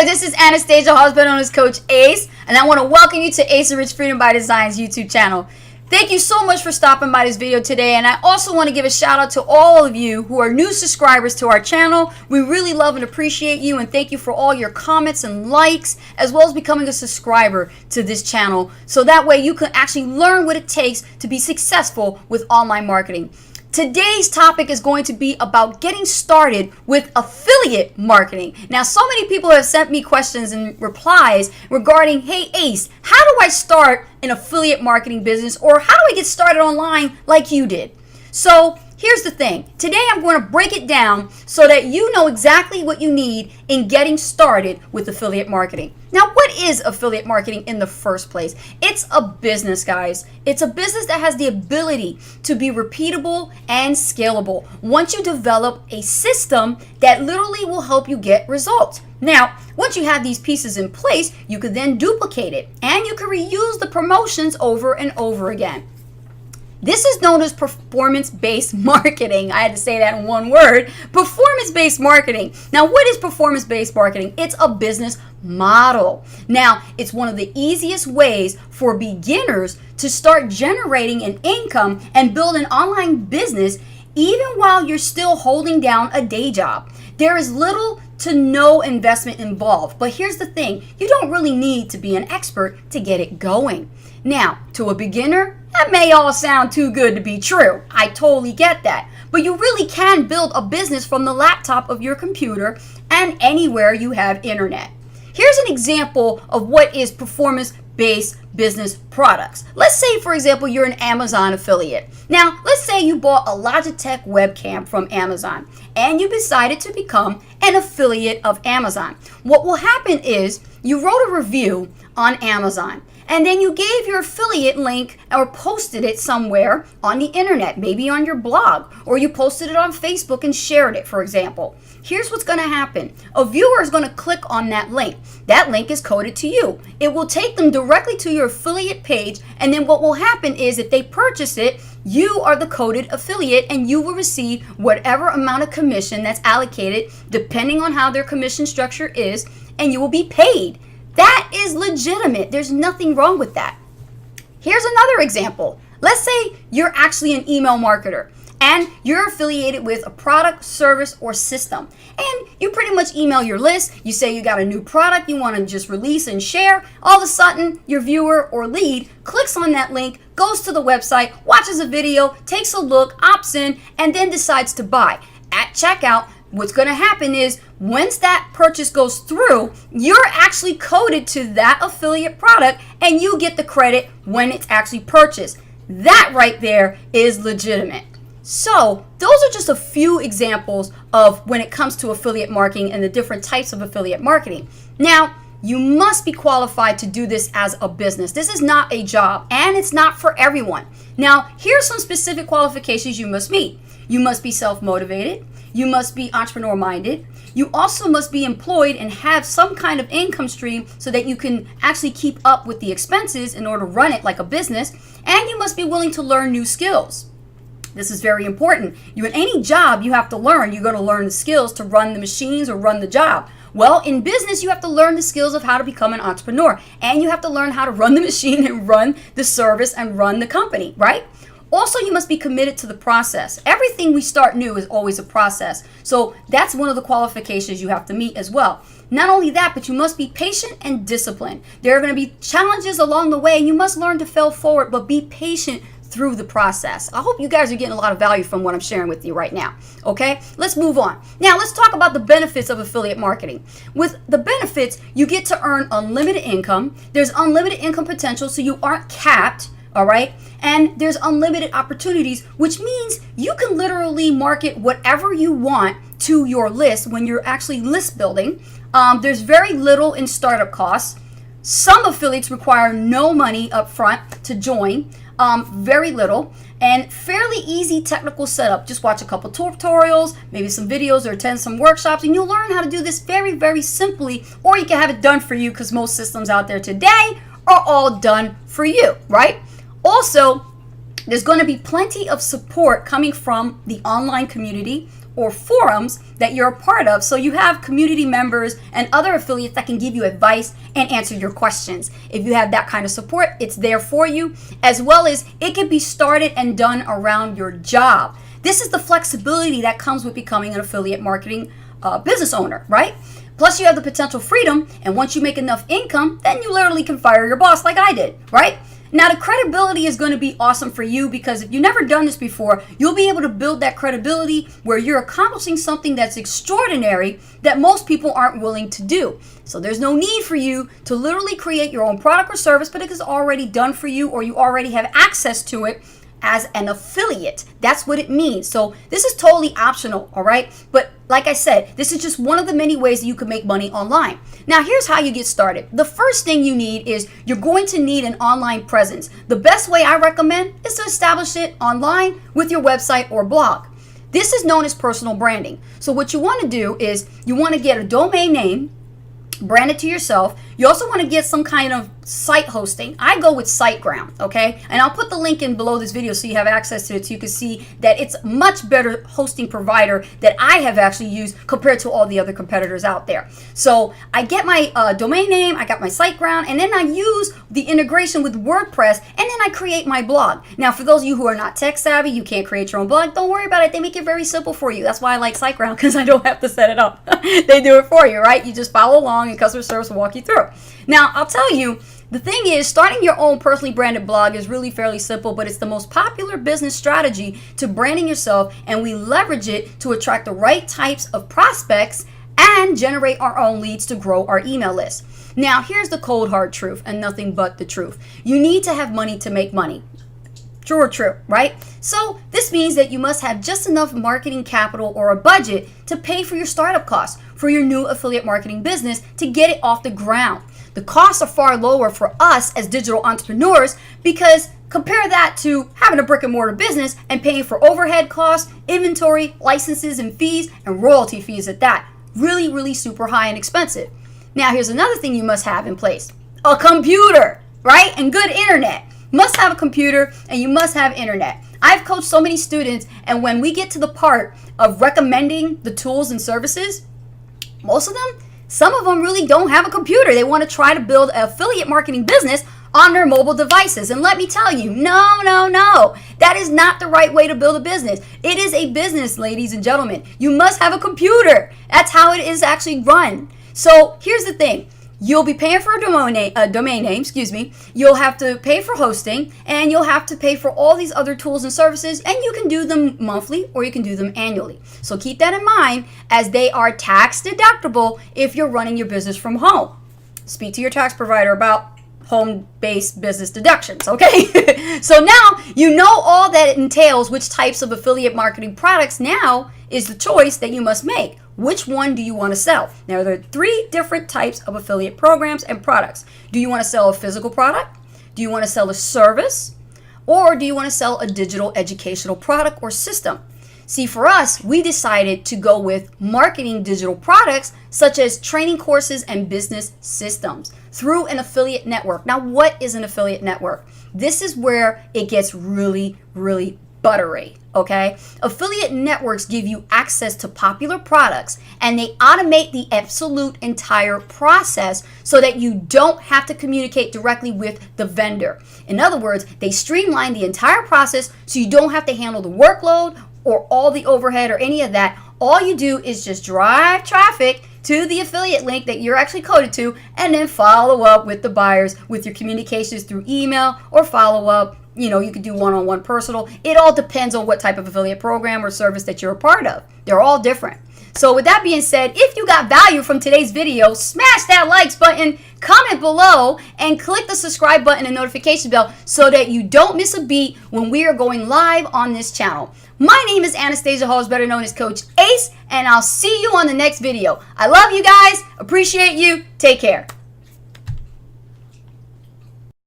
guys, this is Anastasia, husband owners coach Ace, and I want to welcome you to Ace and Rich Freedom by Design's YouTube channel. Thank you so much for stopping by this video today, and I also want to give a shout out to all of you who are new subscribers to our channel. We really love and appreciate you, and thank you for all your comments and likes, as well as becoming a subscriber to this channel, so that way you can actually learn what it takes to be successful with online marketing. Today's topic is going to be about getting started with affiliate marketing. Now, so many people have sent me questions and replies regarding, hey Ace, how do I start an affiliate marketing business, or how do I get started online like you did? So here's the thing. Today I'm going to break it down so that you know exactly what you need in getting started with affiliate marketing. Now, what is affiliate marketing in the first place? It's a business, guys. It's a business that has the ability to be repeatable and scalable once you develop a system that literally will help you get results. Now, once you have these pieces in place, you could then duplicate it and you can reuse the promotions over and over again. This is known as performance-based marketing. I had to say that in one word. Performance-based marketing. Now, what is performance-based marketing? It's a business model. Now, it's one of the easiest ways for beginners to start generating an income and build an online business even while you're still holding down a day job. There is little to no investment involved. But here's the thing. You don't really need to be an expert to get it going. Now, to a beginner, that may all sound too good to be true. I totally get that. But you really can build a business from the laptop of your computer and anywhere you have internet. Here's an example of what is performance-based business products. Let's say, for example, you're an Amazon affiliate. Now, let's say you bought a Logitech webcam from Amazon and you decided to become an affiliate of Amazon. What will happen is you wrote a review on Amazon, and then you gave your affiliate link or posted it somewhere on the internet, maybe on your blog, or you posted it on Facebook and shared it, for example. Here's what's going to happen. A viewer is going to click on that link. That link is coded to you. It will take them directly to your affiliate page, and then what will happen is if they purchase it, you are the coded affiliate and you will receive whatever amount of commission that's allocated depending on how their commission structure is, and you will be paid. That is legitimate. There's nothing wrong with that. Here's another example. Let's say you're actually an email marketer and you're affiliated with a product, service, or system. And you pretty much email your list. You say you got a new product you want to just release and share. All of a sudden, your viewer or lead clicks on that link, goes to the website, watches a video, takes a look, opts in, and then decides to buy. At checkout, what's going to happen is once that purchase goes through, you're actually coded to that affiliate product and you get the credit when it's actually purchased. That right there is legitimate. So those are just a few examples of when it comes to affiliate marketing and the different types of affiliate marketing. Now, you must be qualified to do this as a business. This is not a job and it's not for everyone. Now, here's some specific qualifications you must meet. You must be self-motivated. You must be entrepreneur-minded. You also must be employed and have some kind of income stream so that you can actually keep up with the expenses in order to run it like a business. And you must be willing to learn new skills. This is very important. In any job you have to learn. You're going to learn the skills to run the machines or run the job. Well, in business, you have to learn the skills of how to become an entrepreneur. And you have to learn how to run the machine and run the service and run the company, right? Also, you must be committed to the process. Everything we start new is always a process. So that's one of the qualifications you have to meet as well. Not only that, but you must be patient and disciplined. There are going to be challenges along the way, and you must learn to fail forward, but be patient through the process. I hope you guys are getting a lot of value from what I'm sharing with you right now. Okay, let's move on. Now, let's talk about the benefits of affiliate marketing. With the benefits, you get to earn unlimited income. There's unlimited income potential, so you aren't capped. All right. And there's unlimited opportunities, which means you can literally market whatever you want to your list when you're actually list building. There's very little in startup costs. Some affiliates require no money up front to join, very little, and fairly easy technical setup. Just watch a couple tutorials, maybe some videos, or attend some workshops, and you'll learn how to do this very, very simply, or you can have it done for you because most systems out there today are all done for you, right? Also, there's going to be plenty of support coming from the online community or forums that you're a part of, so you have community members and other affiliates that can give you advice and answer your questions. If you have that kind of support, it's there for you, as well as it can be started and done around your job. This is the flexibility that comes with becoming an affiliate marketing business owner, right? Plus, you have the potential freedom, and once you make enough income, then you literally can fire your boss like I did, right? Now, the credibility is going to be awesome for you, because if you've never done this before, you'll be able to build that credibility where you're accomplishing something that's extraordinary that most people aren't willing to do. So there's no need for you to literally create your own product or service, but it is already done for you, or you already have access to it as an affiliate. That's what it means. So this is totally optional, all right? But like I said, this is just one of the many ways that you can make money online. Now, here's how you get started. The first thing you need is you're going to need an online presence. The best way I recommend is to establish it online with your website or blog. This is known as personal branding. So what you want to do is you want to get a domain name, brand it to yourself. You also want to get some kind of site hosting. I go with SiteGround, okay? And I'll put the link in below this video so you have access to it, so you can see that it's a much better hosting provider that I have actually used compared to all the other competitors out there. So I get my domain name, I got my SiteGround, and then I use the integration with WordPress, and then I create my blog. Now, for those of you who are not tech savvy, you can't create your own blog, don't worry about it. They make it very simple for you. That's why I like SiteGround, because I don't have to set it up. They do it for you, right? You just follow along, and customer service will walk you through. Now, I'll tell you, the thing is, starting your own personally branded blog is really fairly simple, but it's the most popular business strategy to branding yourself, and we leverage it to attract the right types of prospects and generate our own leads to grow our email list. Now, here's the cold hard truth, and nothing but the truth. You need to have money to make money. True or true, right? So this means that you must have just enough marketing capital or a budget to pay for your startup costs for your new affiliate marketing business to get it off the ground. The costs are far lower for us as digital entrepreneurs, because compare that to having a brick and mortar business and paying for overhead costs, inventory, licenses and fees, and royalty fees at that. Really, really super high and expensive. Now, here's another thing you must have in place: a computer, right? And good internet. Must have a computer, and you must have internet. I've coached so many students, and when we get to the part of recommending the tools and services, some of them really don't have a computer. They want to try to build an affiliate marketing business on their mobile devices. And let me tell you, no. That is not the right way to build a business. It is a business, ladies and gentlemen. You must have a computer. That's how it is actually run. So here's the thing. You'll be paying for a domain name, You'll have to pay for hosting, and you'll have to pay for all these other tools and services, and you can do them monthly or you can do them annually. So keep that in mind, as they are tax deductible if you're running your business from home. Speak to your tax provider about home-based business deductions, okay? So now you know all that it entails, which types of affiliate marketing products now is the choice that you must make. Which one do you want to sell? Now, there are 3 different types of affiliate programs and products. Do you want to sell a physical product? Do you want to sell a service? Or do you want to sell a digital educational product or system? See, for us, we decided to go with marketing digital products such as training courses and business systems through an affiliate network. Now, what is an affiliate network? This is where it gets really, really buttery, okay? Affiliate networks give you access to popular products, and they automate the absolute entire process so that you don't have to communicate directly with the vendor. In other words, they streamline the entire process so you don't have to handle the workload or all the overhead or any of that. All you do is just drive traffic to the affiliate link that you're actually coded to, and then follow up with the buyers with your communications through email or follow up. You know, you could do one-on-one personal. It all depends on what type of affiliate program or service that you're a part of. They're all different. So with that being said, if you got value from today's video, smash that likes button, comment below, and click the subscribe button and notification bell so that you don't miss a beat when we are going live on this channel. My name is Anastasia Halls, better known as Coach Ace, and I'll see you on the next video. I love you guys. Appreciate you. Take care.